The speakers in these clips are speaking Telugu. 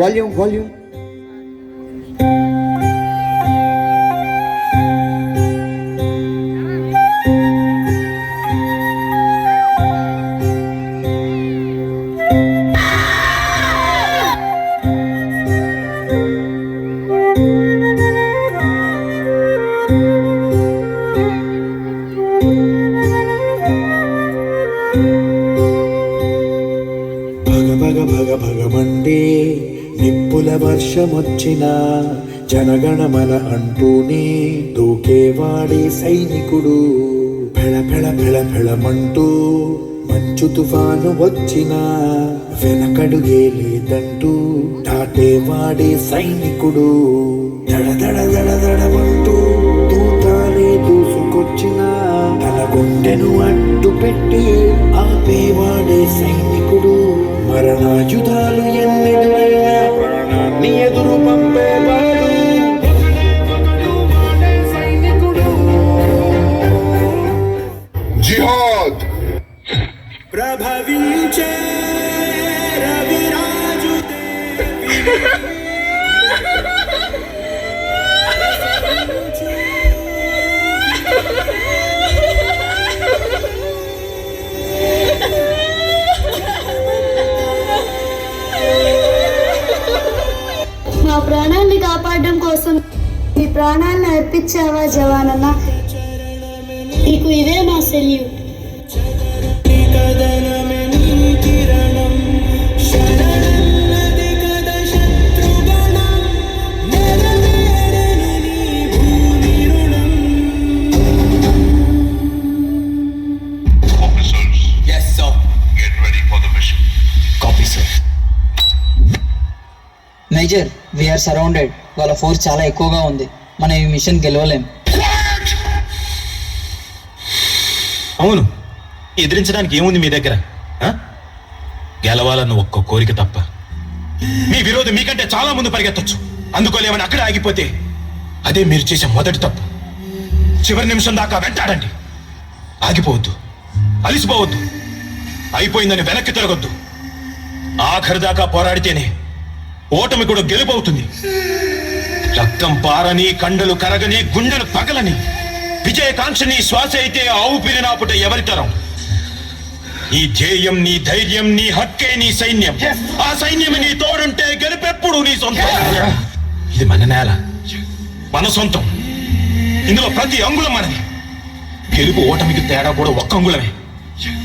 Volume volume. భగభగమండే నిప్పుల వర్షమొచ్చిన జనగణమన అంటూనే దూకేవాడే సైనికుడు. ఫెళ ఫెళ ఫెళ ఫెళమంటూ మంచు తుఫాను వచ్చిన వెనకడుగే లేదంటూ దాటేవాడే సైనికుడు. దడ దడ దడ దడమంటూ దూతాలే దూసుకొచ్చిన తన గుండెను అడ్డు పెట్టి ఆపేవాడే సైనికుడు. మరణాయుధాలు ఎన్నెదురైనా ప్రాణాన్ని ఎదురు పంపేవాడు సైనికుడు. జిహాద్ ప్రభవించే రవిరాజు మా ప్రాణాన్ని కాపాడడం కోసం నీ ప్రాణాలను అర్పించావా జవానన్న, నీకు ఇదే మా సెల్యూట్. Major, we are surrounded. వాళ్ళ ఫోర్స్ చాలా ఎక్కువగా ఉంది. మనం ఈ మిషన్ గెలవలేం. అవును, ఎదిరించడానికి ఏముంది మీ దగ్గర? గెలవాలన్న ఒక్క కోరిక తప్ప. మీ విరోధి మీకంటే చాలా ముందు పరిగెత్తొచ్చు. అందుకోలేమని అక్కడే ఆగిపోతే అదే మీరు చేసే మొదటి తప్పు. చివరి నిమిషం దాకా వెంటాడండి. ఆగిపోవద్దు, అలిసిపోవద్దు, అయిపోయిందని వెనక్కి తిరగొద్దు. ఆఖరి దాకా పోరాడితేనే ఓటమి కూడా గెలుపవుతుంది. రక్తం పారని, కండలు కరగని, గుండెలు పగలని విజయకాంక్షని శ్వాస అయితే ఆవు పిరినాపుట ఎవరితరం? నీ ధ్యేయం, నీ ధైర్యం, నీ హక్కే నీ సైన్యం. ఆ సైన్యం నీ తోడుంటే గెలుపెప్పుడు నీ సొంతం. ఇది మన నేల, మన సొంతం. ఇందులో ప్రతి అంగుళం మనది. గెలుపు ఓటమికి తేడా కూడా ఒక్క అంగుళమే.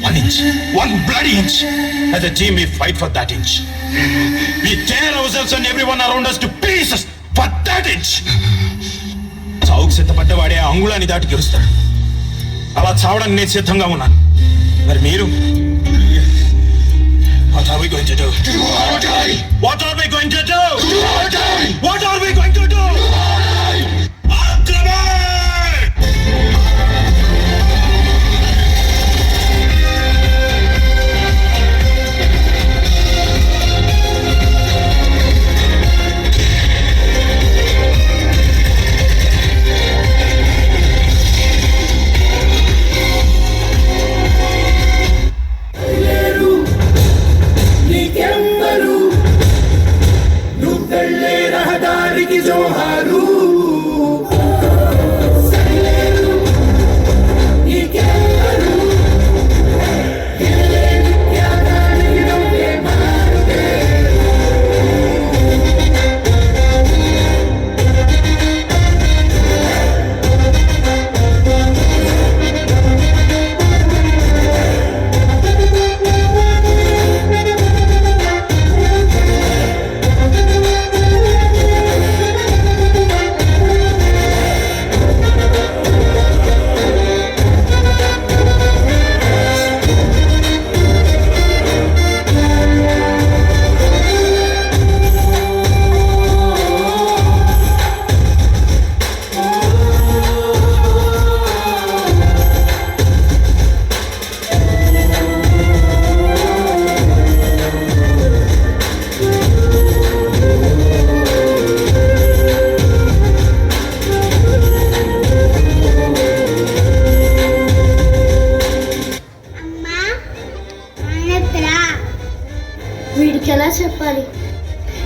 1 inch, 1 bloody inch. As a team, we fight for that inch. We tear ourselves and everyone around us to pieces for that inch. చావుకు సిద్ధపడ్డవాడే ఆ అంగుళాన్ని దాటి గెలుస్తాడు. అలా చావడానికి నేను సిద్ధంగా ఉన్నాను. మరి మీరు? What are we going to do? Do or die. What are we going to do? Do or die. What are we going to do? Do or die.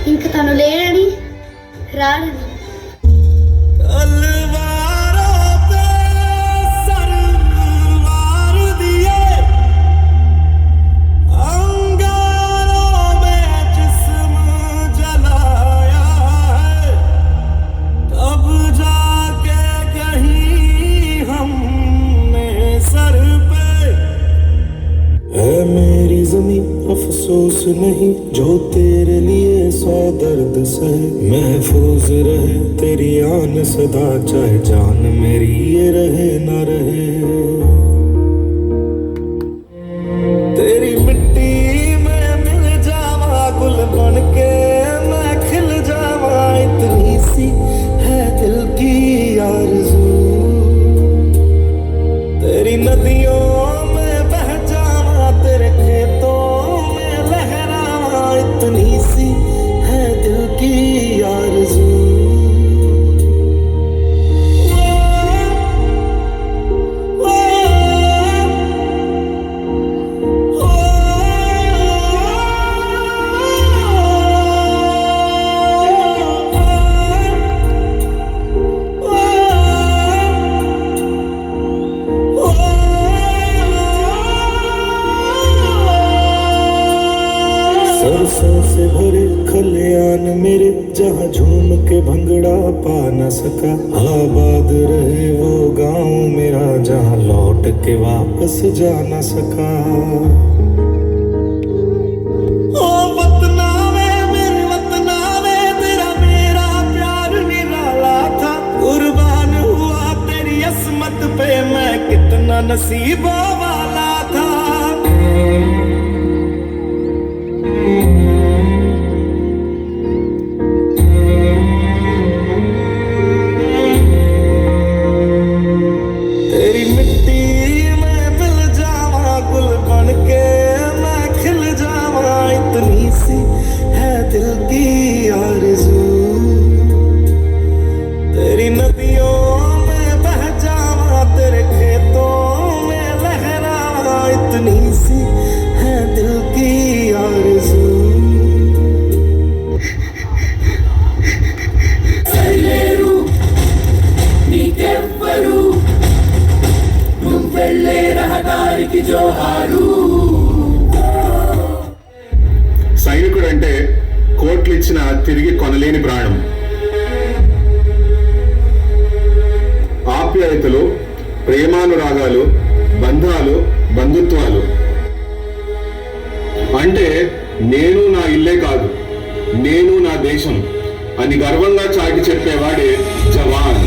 ఇంక తను లేడని రాడని. मेरी ज़मीं अफसोस नहीं जो तेरे लिए सौ दर्द सहे, महफूज रहे तेरी आन सदा चाहे जान मेरी ये रहे ना रहे। तेरी मिट्टी में मिल जावा गुल बन के मैं खिल जावा, इतनी सी है दिल की आरज़ू। तेरी नदियों में बह जावा तेरे खेतों में लहरावा, इतनी सी है दिल की आरज़ू। सरसों से भरे खलियान मेरे जहाँ झूम के भंगड़ा पा न सका, आबाद रहे वो गांव मेरा जहाँ लौट के वापस जा न सका। ओ वतना वे मेरे वतना वे तेरा मेरा प्यार निराला था, कुर्बान हुआ तेरी असमत पे मैं कितना नसीबों वाला था। तेरी मिट्टी में मिल जावा गुल बन के मैं खिल जावा, इतनी सी है दिल की आरज़ू। तेरी नदियों में बह जावा तेरे खेतों में लहरावा, इतनी सी है दिल की आरज़ू। సైనికుడు అంటే కోట్లు ఇచ్చిన తిరిగి కొనలేని ప్రాణం. ఆప్యాయతలు, ప్రేమానురాగాలు, బంధాలు, బంధుత్వాలు అంటే నేను నా ఇల్లే కాదు, నేను నా దేశం అని గర్వంగా చాటి చెప్పేవాడే జవాన్.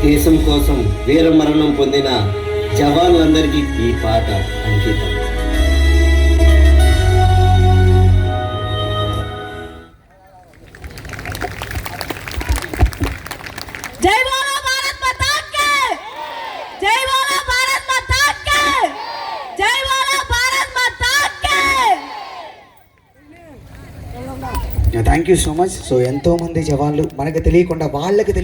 దేశం కోసం వీర మరణం పొందిన జవాన్లందరికీ ఈ పాట అంకితం. జై బోలో భారత్ మాతా కి జై బోలో భారత్ మాతా కి జై బోలో భారత్ మాతా కి. Thank you so much. So ఎంతో మంది జవాన్లు మనకు తెలియకుండా వాళ్ళకి తెలియ